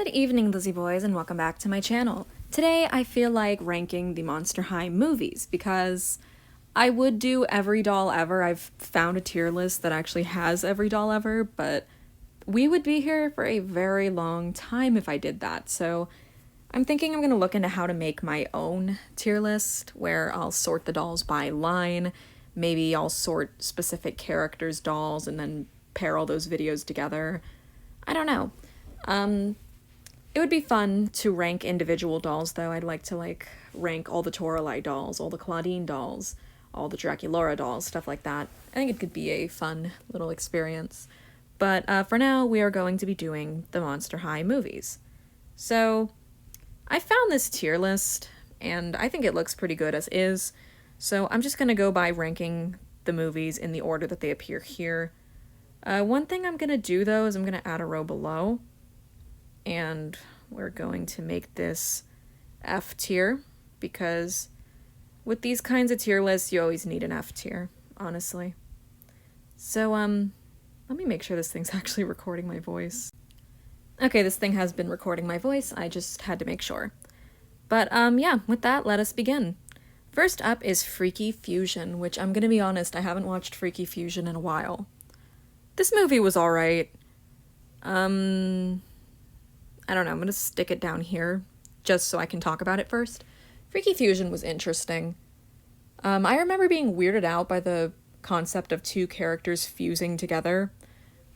Good evening, Lizzie boys, and welcome back to my channel. Today, I feel like ranking the Monster High movies because I would do every doll ever. I've found a tier list that actually has every doll ever, but we would be here for a very long time if I did that. So I'm thinking I'm going to look into how to make my own tier list where I'll sort the dolls by line. Maybe I'll sort specific characters' dolls and then pair all those videos together. I don't know. It would be fun to rank individual dolls, though. I'd like to, rank all the Toralei dolls, all the Claudine dolls, all the Draculaura dolls, stuff like that. I think it could be a fun little experience. But for now, we are going to be doing the Monster High movies. So, I found this tier list, and I think it looks pretty good as is. So I'm just going to go by ranking the movies in the order that they appear here. One thing I'm going to do, though, is I'm going to add a row below. And we're going to make this F tier, because with these kinds of tier lists, you always need an F tier, honestly. So, let me make sure this thing's actually recording my voice. Okay, this thing has been recording my voice, I just had to make sure. But, yeah, with that, let us begin. First up is Freaky Fusion, which I'm gonna be honest, I haven't watched Freaky Fusion in a while. This movie was alright. I don't know, I'm gonna stick it down here, just so I can talk about it first. Freaky Fusion was interesting. I remember being weirded out by the concept of two characters fusing together,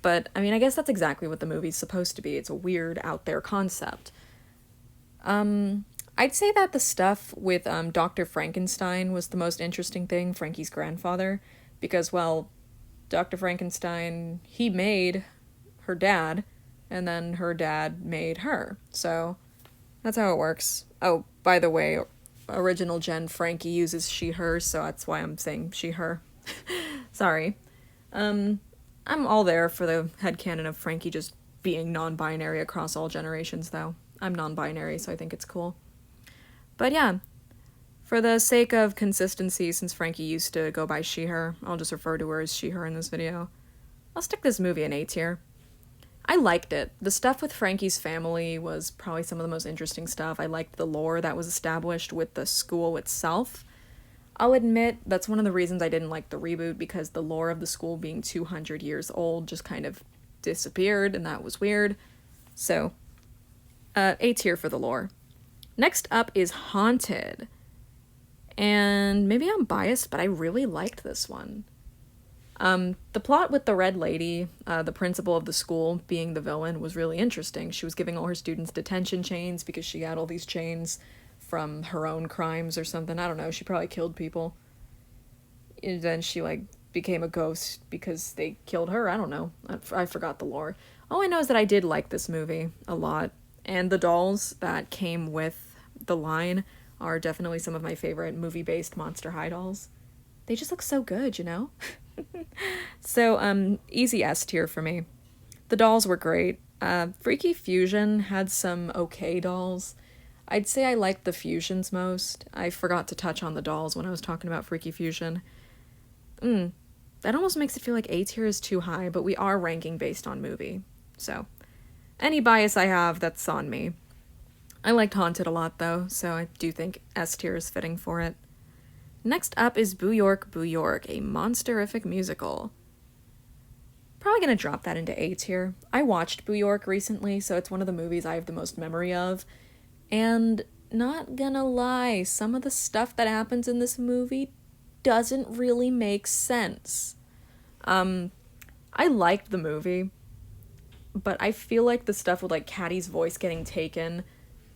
but, I mean, I guess that's exactly what the movie's supposed to be. It's a weird, out there concept. I'd say that the stuff with, Dr. Frankenstein was the most interesting thing, Frankie's grandfather, because, well, Dr. Frankenstein, he made her dad, and then her dad made her. So, that's how it works. Oh, by the way, original gen Frankie uses she, her, so that's why I'm saying she, her. Sorry. I'm all there for the headcanon of Frankie just being non-binary across all generations, though. I'm non-binary, so I think it's cool. But yeah, for the sake of consistency, since Frankie used to go by she, her, I'll just refer to her as she, her in this video. I'll stick this movie in A tier. I liked it. The stuff with Frankie's family was probably some of the most interesting stuff. I liked the lore that was established with the school itself. I'll admit that's one of the reasons I didn't like the reboot, because the lore of the school being 200 years old just kind of disappeared, and that was weird. So, A tier for the lore. Next up is Haunted. And maybe I'm biased, but I really liked this one. The plot with the Red Lady, the principal of the school, being the villain, was really interesting. She was giving all her students detention chains because she got all these chains from her own crimes or something. I don't know, she probably killed people. And then she, became a ghost because they killed her. I don't know. I forgot the lore. All I know is that I did like this movie a lot. And the dolls that came with the line are definitely some of my favorite movie-based Monster High dolls. They just look so good, you know? So, easy S tier for me. The dolls were great. Freaky Fusion had some okay dolls. I'd say I liked the fusions most. I forgot to touch on the dolls when I was talking about Freaky Fusion. That almost makes it feel like A tier is too high, but we are ranking based on movie. So, any bias I have, that's on me. I liked Haunted a lot, though, so I do think S tier is fitting for it. Next up is Boo York, Boo York, a monsterific musical. Probably gonna drop that into A tier. I watched Boo York recently, so it's one of the movies I have the most memory of. And not gonna lie, some of the stuff that happens in this movie doesn't really make sense. I liked the movie, but I feel like the stuff with Caddy's voice getting taken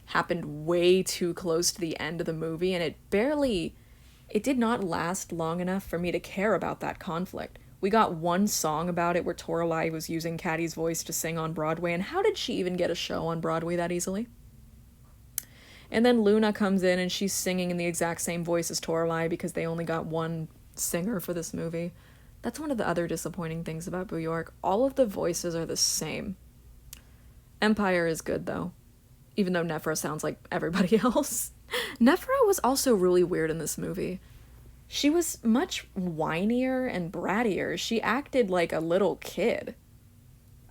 happened way too close to the end of the movie, and it did not last long enough for me to care about that conflict. We got one song about it where Toralei was using Caddy's voice to sing on Broadway, and how did she even get a show on Broadway that easily? And then Luna comes in and she's singing in the exact same voice as Toralei because they only got one singer for this movie. That's one of the other disappointing things about Boo York. All of the voices are the same. Empire is good, though, even though Nefera sounds like everybody else. Nefera was also really weird in this movie. She was much whinier and brattier. She acted like a little kid.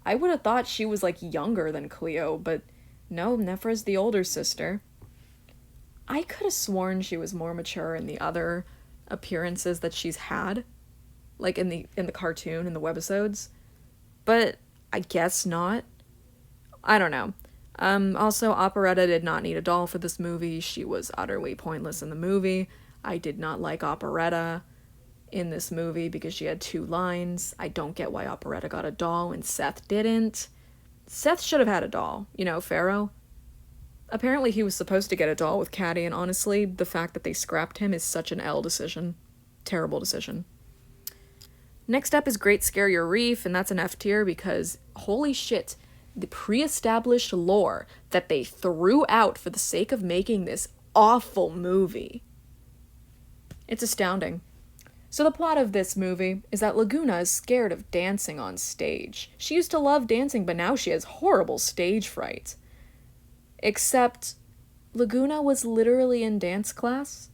I would have thought she was, younger than Cleo, but No, Nefera's the older sister. I could have sworn she was more mature in the other appearances that she's had, like in the cartoon and the webisodes, but I guess not. I don't know. Also, Operetta did not need a doll for this movie. She was utterly pointless in the movie. I did not like Operetta in this movie because she had 2 lines. I don't get why Operetta got a doll and Seth didn't. Seth should have had a doll, Pharaoh. Apparently he was supposed to get a doll with Caddy, and honestly, the fact that they scrapped him is such an L decision. Terrible decision. Next up is Great Scarier Reef, and that's an F tier because, holy shit, the pre-established lore that they threw out for the sake of making this awful movie. It's astounding. So the plot of this movie is that Laguna is scared of dancing on stage. She used to love dancing, but now she has horrible stage fright. Except, Laguna was literally in dance class.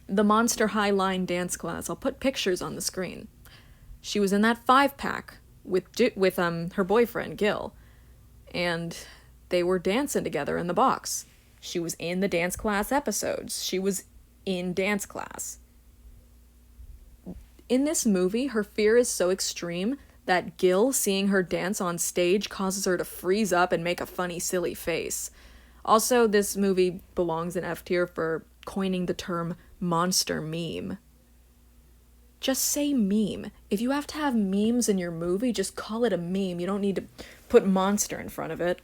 The Monster High Line dance class. I'll put pictures on the screen. She was in that 5-pack with her boyfriend, Gil. And they were dancing together in the box. She was in the dance class episodes. She was in dance class. In this movie, her fear is so extreme that Gil seeing her dance on stage causes her to freeze up and make a funny, silly face. Also, this movie belongs in F tier for coining the term monster meme. Just say meme. If you have to have memes in your movie, just call it a meme. You don't need to put monster in front of it.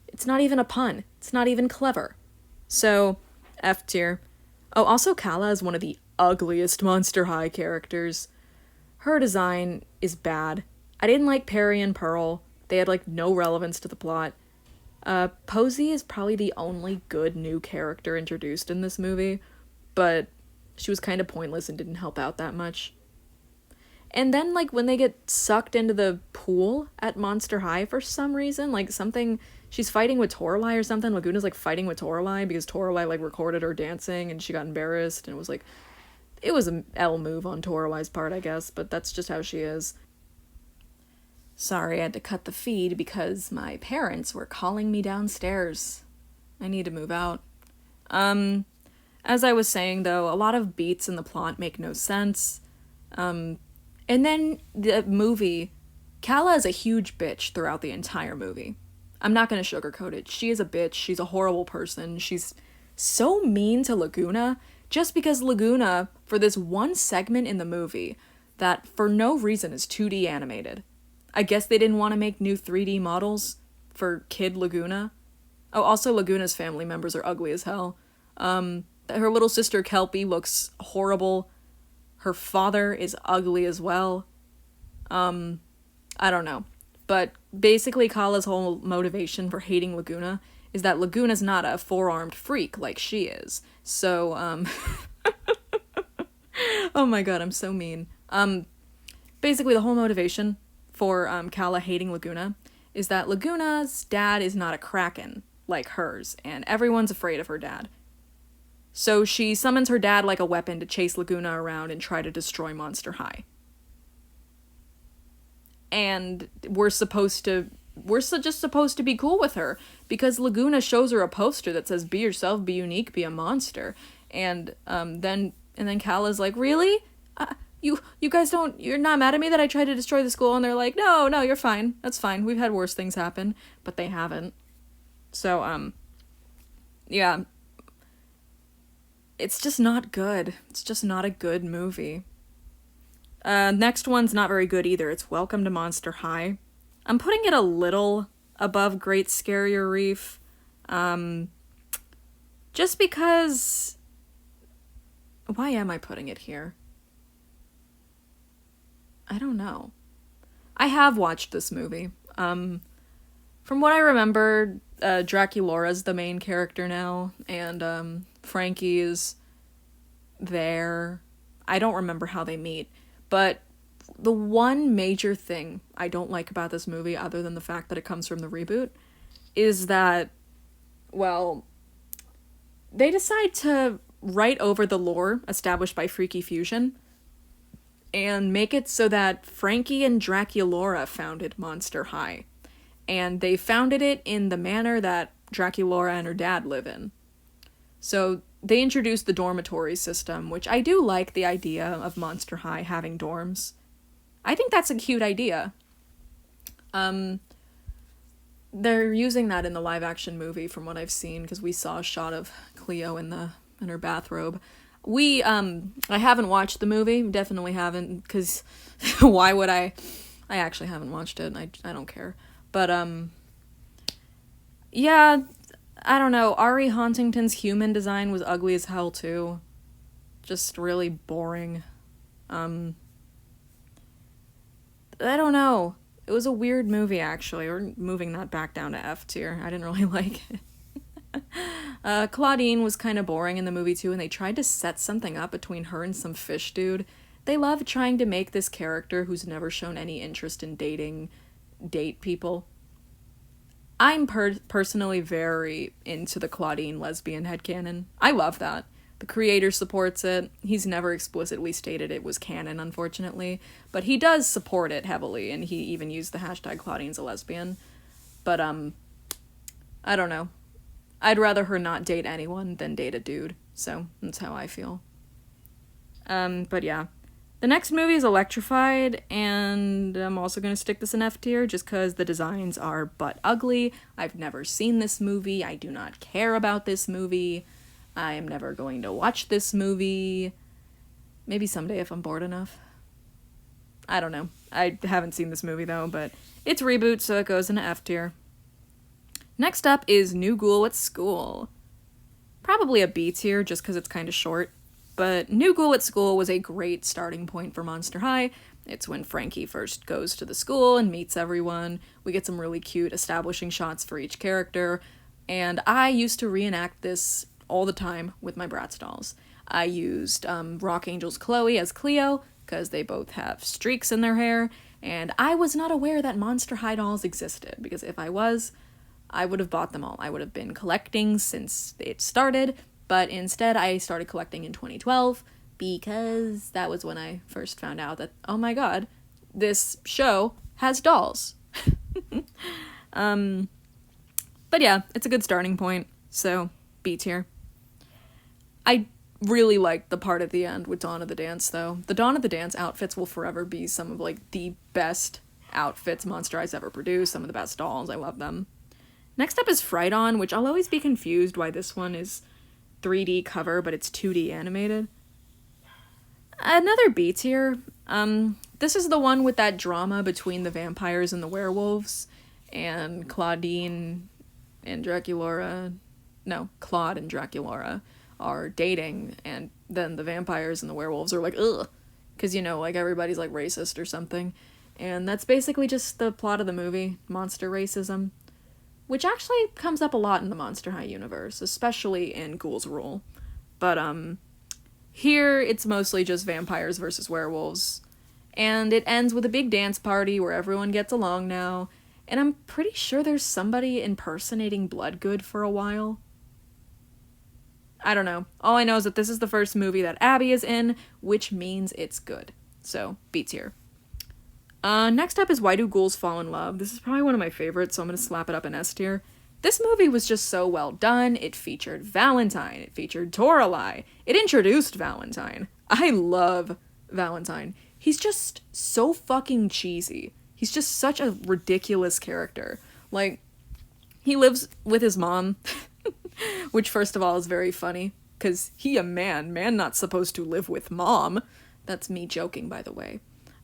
It's not even a pun. It's not even clever. So, F tier. Oh, also Kala is one of the ugliest Monster High characters. Her design is bad. I didn't like Perry and Pearl. They had, no relevance to the plot. Posey is probably the only good new character introduced in this movie, but she was kind of pointless and didn't help out that much. And then, when they get sucked into the pool at Monster High for some reason, she's fighting with Toralei or something. Laguna's, fighting with Toralei because Toralei, recorded her dancing and she got embarrassed, and it was an L move on Toralei's part, I guess, but that's just how she is. Sorry, I had to cut the feed because my parents were calling me downstairs. I need to move out. As I was saying, though, a lot of beats in the plot make no sense. And then the movie, Kala is a huge bitch throughout the entire movie. I'm not gonna sugarcoat it. She is a bitch. She's a horrible person. She's so mean to Laguna, just because Laguna, for this one segment in the movie, that for no reason is 2D animated. I guess they didn't want to make new 3D models for Kid Laguna. Oh, also Laguna's family members are ugly as hell. Her little sister Kelpie looks horrible. Her father is ugly as well. I don't know. But basically Kala's whole motivation for hating Laguna is that Laguna's not a 4-armed freak like she is. So, oh my god, I'm so mean. Basically the whole motivation for Kala hating Laguna is that Laguna's dad is not a kraken like hers, and everyone's afraid of her dad. So she summons her dad like a weapon to chase Laguna around and try to destroy Monster High. And we're just supposed to be cool with her, because Laguna shows her a poster that says, "Be yourself, be unique, be a monster." And then Kala's like, "Really? You guys you're not mad at me that I tried to destroy the school?" And they're like, no, you're fine. That's fine. We've had worse things happen. But they haven't. So, yeah. It's just not good. It's just not a good movie. Next one's not very good either. It's Welcome to Monster High. I'm putting it a little above Great Scarier Reef. Just because... Why am I putting it here? I don't know. I have watched this movie. From what I remember, Draculaura's the main character now, and Frankie is there. I don't remember how they meet, but the one major thing I don't like about this movie, other than the fact that it comes from the reboot, is that, well, they decide to write over the lore established by Freaky Fusion and make it so that Frankie and Draculaura founded Monster High. and they founded it in the manor that Draculaura and her dad live in. So they introduced the dormitory system, which I do like the idea of Monster High having dorms. I think that's a cute idea. They're using that in the live action movie from what I've seen, because we saw a shot of Cleo in her bathrobe. I haven't watched the movie, definitely haven't, because why would I? I actually haven't watched it, I don't care. But, yeah, I don't know, Ari Huntington's human design was ugly as hell, too. Just really boring. I don't know. It was a weird movie, actually. We're moving that back down to F tier. I didn't really like it. Claudine was kind of boring in the movie, too, and they tried to set something up between her and some fish dude. They love trying to make this character who's never shown any interest in date people. I'm personally very into the Claudine lesbian headcanon. I love that. The creator supports it. He's never explicitly stated it was canon, unfortunately, but he does support it heavily, and he even used the hashtag Claudine's a lesbian. But, I don't know. I'd rather her not date anyone than date a dude, so that's how I feel. But yeah. The next movie is Electrified, and I'm also going to stick this in F tier just because the designs are butt ugly. I've never seen this movie. I do not care about this movie. I am never going to watch this movie. Maybe someday if I'm bored enough. I don't know. I haven't seen this movie though, but it's reboot, so it goes into F tier. Next up is New Ghoul at School. Probably a B tier just because it's kind of short. But New Ghoul at School was a great starting point for Monster High. It's when Frankie first goes to the school and meets everyone. We get some really cute establishing shots for each character. And I used to reenact this all the time with my Bratz dolls. I used Rock Angel's Chloe as Cleo, because they both have streaks in their hair. And I was not aware that Monster High dolls existed, because if I was, I would have bought them all. I would have been collecting since it started. But instead, I started collecting in 2012 because that was when I first found out that, oh my god, this show has dolls. But yeah, it's a good starting point, so B tier. I really liked the part at the end with Dawn of the Dance, though. The Dawn of the Dance outfits will forever be some of, the best outfits Monster High's ever produced, some of the best dolls. I love them. Next up is Fright, which I'll always be confused why this one is 3D cover, but it's 2D animated. Another B tier. This is the one with that drama between the vampires and the werewolves, and Claude and Draculaura are dating, and then the vampires and the werewolves are like, ugh, because, everybody's, racist or something. And that's basically just the plot of the movie, monster racism. Which actually comes up a lot in the Monster High universe, especially in Ghoul's Rule. But, here it's mostly just vampires versus werewolves. And it ends with a big dance party where everyone gets along now. And I'm pretty sure there's somebody impersonating Bloodgood for a while. I don't know. All I know is that this is the first movie that Abby is in, which means it's good. So, B tier. Next up is Why Do Ghouls Fall in Love? This is probably one of my favorites, so I'm gonna slap it up in S tier. This movie was just so well done. It featured Valentine. It featured Toralei. It introduced Valentine. I love Valentine. He's just so fucking cheesy. He's just such a ridiculous character. He lives with his mom, which first of all is very funny, because he a man not supposed to live with mom. That's me joking, by the way.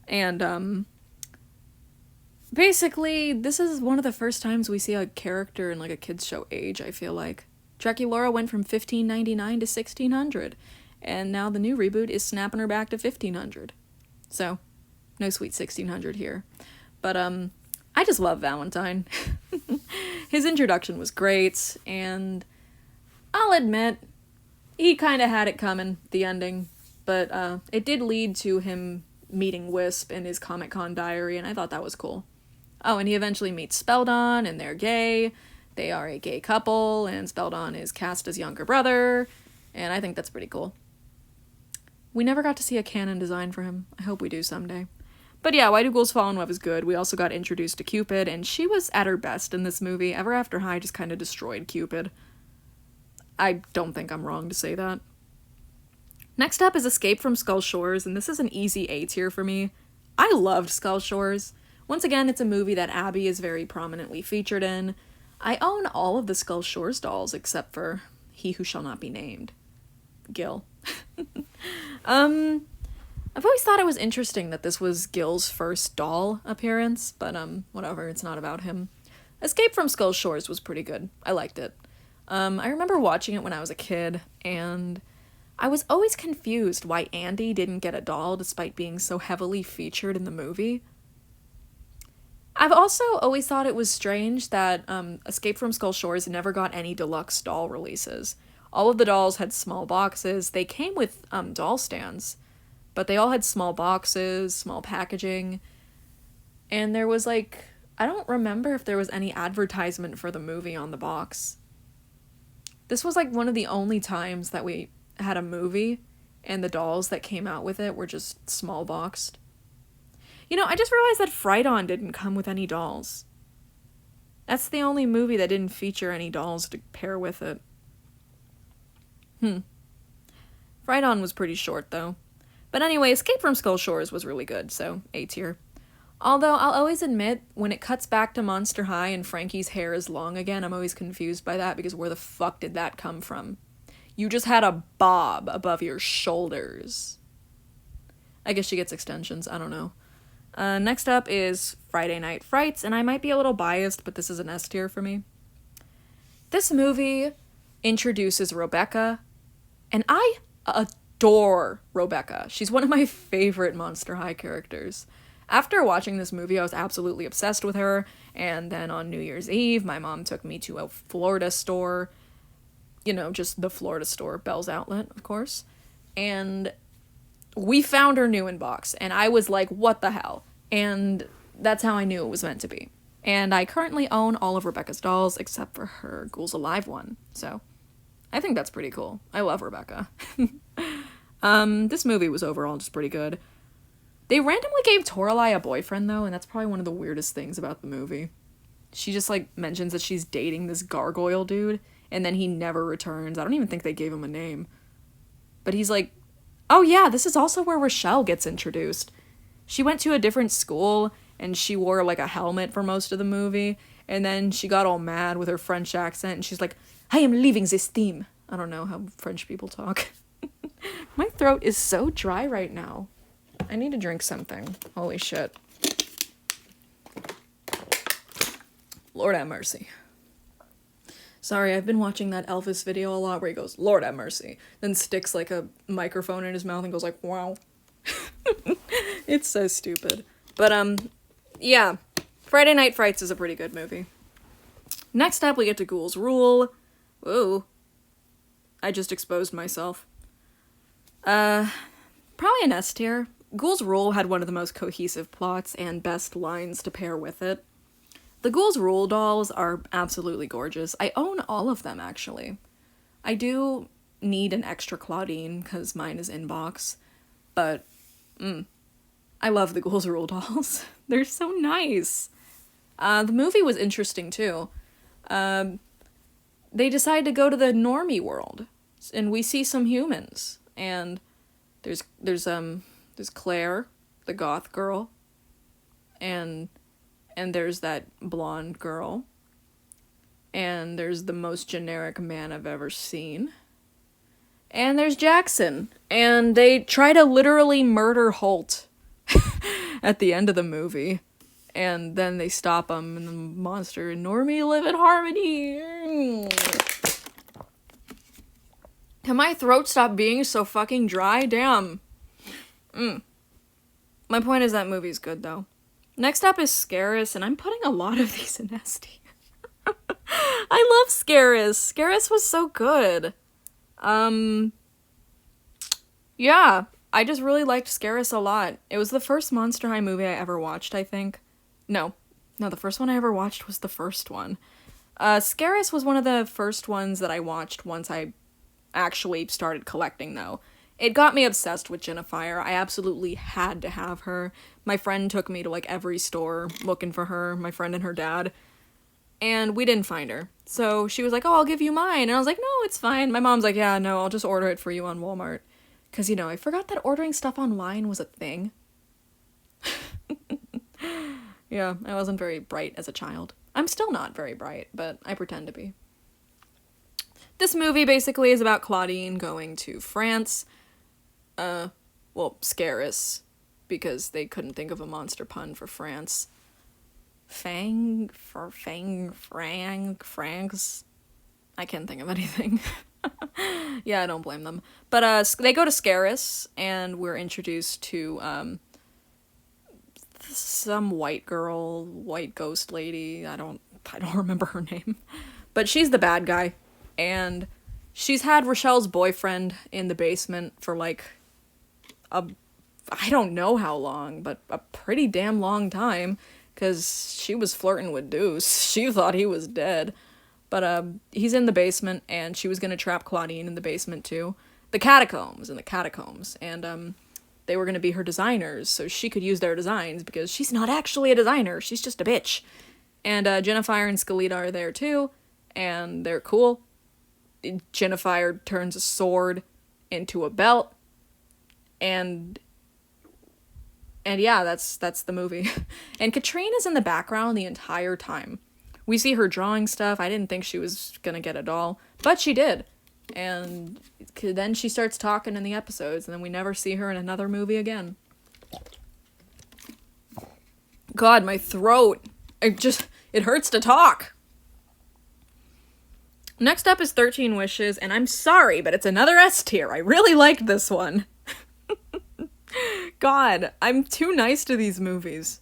And, basically, this is one of the first times we see a character in, a kid's show age, I feel like. Draculaura went from 1599 to 1600, and now the new reboot is snapping her back to 1500. So, no sweet 1600 here. But, I just love Valentine. His introduction was great, and I'll admit, he kind of had it coming, the ending, but, it did lead to him meeting Wisp in his Comic-Con diary, and I thought that was cool. Oh, and he eventually meets Speldon, and they're gay. They are a gay couple, and Speldon is Casta's younger brother, and I think that's pretty cool. We never got to see a canon design for him. I hope we do someday. But yeah, Why Do Ghouls Fall in Love is good. We also got introduced to Cupid, and she was at her best in this movie. Ever After High just kind of destroyed Cupid. I don't think I'm wrong to say that. Next up is Escape from Skull Shores, and this is an easy A tier for me. I loved Skull Shores. Once again, it's a movie that Abby is very prominently featured in. I own all of the Skull Shores dolls except for He Who Shall Not Be Named. Gil. I've always thought it was interesting that this was Gil's first doll appearance, but whatever, it's not about him. Escape from Skull Shores was pretty good. I liked it. I remember watching it when I was a kid, and I was always confused why Andy didn't get a doll despite being so heavily featured in the movie. I've also always thought it was strange that Escape from Skull Shores never got any deluxe doll releases. All of the dolls had small boxes. They came with doll stands, but they all had small boxes, small packaging, and there was I don't remember if there was any advertisement for the movie on the box. This was one of the only times that we had a movie and the dolls that came out with it were just small boxed. I just realized that Fright didn't come with any dolls. That's the only movie that didn't feature any dolls to pair with it. Fright was pretty short, though. But anyway, Escape from Skull Shores was really good, so A tier. Although, I'll always admit, when it cuts back to Monster High and Frankie's hair is long again, I'm always confused by that, because where the fuck did that come from? You just had a bob above your shoulders. I guess she gets extensions, I don't know. Next up is Friday Night Frights, and I might be a little biased, but this is an S tier for me. This movie introduces Rebecca, and I adore Rebecca. She's one of my favorite Monster High characters. After watching this movie, I was absolutely obsessed with her, and then on New Year's Eve, my mom took me to a Florida store, just the Florida store, Bell's Outlet, of course, and we found her new in box, and I was like, what the hell? And that's how I knew it was meant to be. And I currently own all of Rebecca's dolls, except for her Ghouls Alive one, so I think that's pretty cool. I love Rebecca. This movie was overall just pretty good. They randomly gave Toralei a boyfriend, though, and that's probably one of the weirdest things about the movie. She just, mentions that she's dating this gargoyle dude, and then he never returns. I don't even think they gave him a name. But he's like, oh yeah, this is also where Rochelle gets introduced. She went to a different school, and she wore, a helmet for most of the movie, and then she got all mad with her French accent, and she's like, I am leaving this team. I don't know how French people talk. My throat is so dry right now. I need to drink something. Holy shit. Lord have mercy. Sorry, I've been watching that Elvis video a lot where he goes, Lord have mercy, then sticks a microphone in his mouth and goes wow. It's so stupid. But, yeah. Friday Night Frights is a pretty good movie. Next up, we get to Ghoul's Rule. Whoa. I just exposed myself. Probably an S tier. Ghoul's Rule had one of the most cohesive plots and best lines to pair with it. The Ghoul's Rule dolls are absolutely gorgeous. I own all of them, actually. I do need an extra Claudine, because mine is in box, but, I love the Ghoul's Rule dolls. They're so nice. The movie was interesting, too. They decide to go to the normie world, and we see some humans, and there's Claire, the goth girl, and there's that blonde girl, and there's the most generic man I've ever seen, and there's Jackson, and they try to literally murder Holt at the end of the movie, and then they stop him, and the monster and Normie live in harmony. Can my throat stop being so fucking dry? Damn. My point is that movie's good, though. Next up is Scaris, and I'm putting a lot of these in SD. I love Scaris. Scaris was so good. Yeah, I just really liked Scaris a lot. It was the first Monster High movie I ever watched, I think. No, the first one I ever watched was the first one. Scaris was one of the first ones that I watched once I actually started collecting, though. It got me obsessed with Jennifer. I absolutely had to have her. My friend took me to like every store looking for her, my friend and her dad, and we didn't find her. So she was like, "Oh, I'll give you mine." And I was like, "No, it's fine." My mom's like, "Yeah, no, I'll just order it for you on Walmart." Because, you know, I forgot that ordering stuff online was a thing. Yeah, I wasn't very bright as a child. I'm still not very bright, but I pretend to be. This movie basically is about Claudine going to France. Scaris, because they couldn't think of a monster pun for France. Franks. I can't think of anything. Yeah, I don't blame them. But they go to Scaris, and we're introduced to some white girl, white ghost lady. I don't remember her name, but she's the bad guy, and she's had Rochelle's boyfriend in the basement for like I don't know how long, but a pretty damn long time, because she was flirting with Deuce. She thought he was dead. But he's in the basement, and she was gonna trap Claudine in the basement too. The catacombs, and they were gonna be her designers, so she could use their designs, because she's not actually a designer, she's just a bitch. And Jennifer and Skeleta are there too, and they're cool. Jennifer turns a sword into a belt, and yeah, that's the movie. And Katrine is in the background the entire time. We see her drawing stuff. I didn't think she was gonna get a doll, but she did. And then she starts talking in the episodes, and then we never see her in another movie again. God, my throat. It hurts to talk. Next up is 13 Wishes, and I'm sorry, but it's another S tier. I really liked this one. God, I'm too nice to these movies.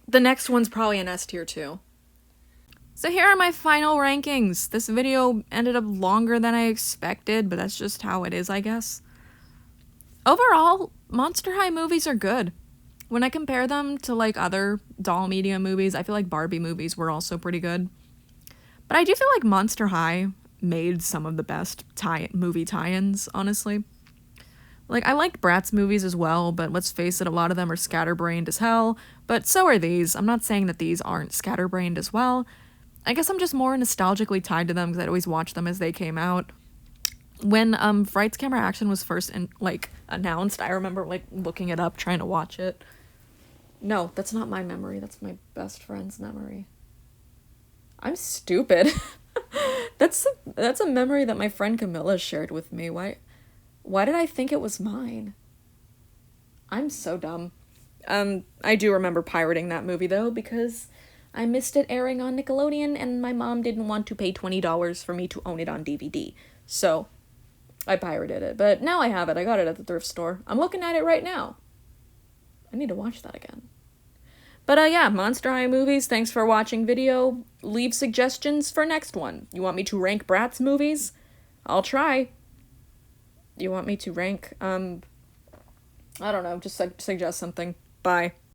The next one's probably an S tier too. So here are my final rankings. This video ended up longer than I expected, but that's just how it is, I guess. Overall, Monster High movies are good. When I compare them to like other doll media movies, I feel like Barbie movies were also pretty good. But I do feel like Monster High made some of the best movie tie-ins, honestly. Like, I liked Bratz movies as well, but let's face it, a lot of them are scatterbrained as hell, but so are these. I'm not saying that these aren't scatterbrained as well. I guess I'm just more nostalgically tied to them because I'd always watch them as they came out. When Fright's Camera Action was first announced, I remember like looking it up, trying to watch it. No, that's not my memory. That's my best friend's memory. I'm stupid. That's a memory that my friend Camilla shared with me. Why did I think it was mine? I'm so dumb. I do remember pirating that movie though, because I missed it airing on Nickelodeon, and my mom didn't want to pay $20 for me to own it on DVD. So, I pirated it. But now I have it. I got it at the thrift store. I'm looking at it right now. I need to watch that again. But yeah, Monster High movies, thanks for watching video. Leave suggestions for next one. You want me to rank Bratz movies? I'll try. You want me to rank, I don't know, just suggest something. Bye.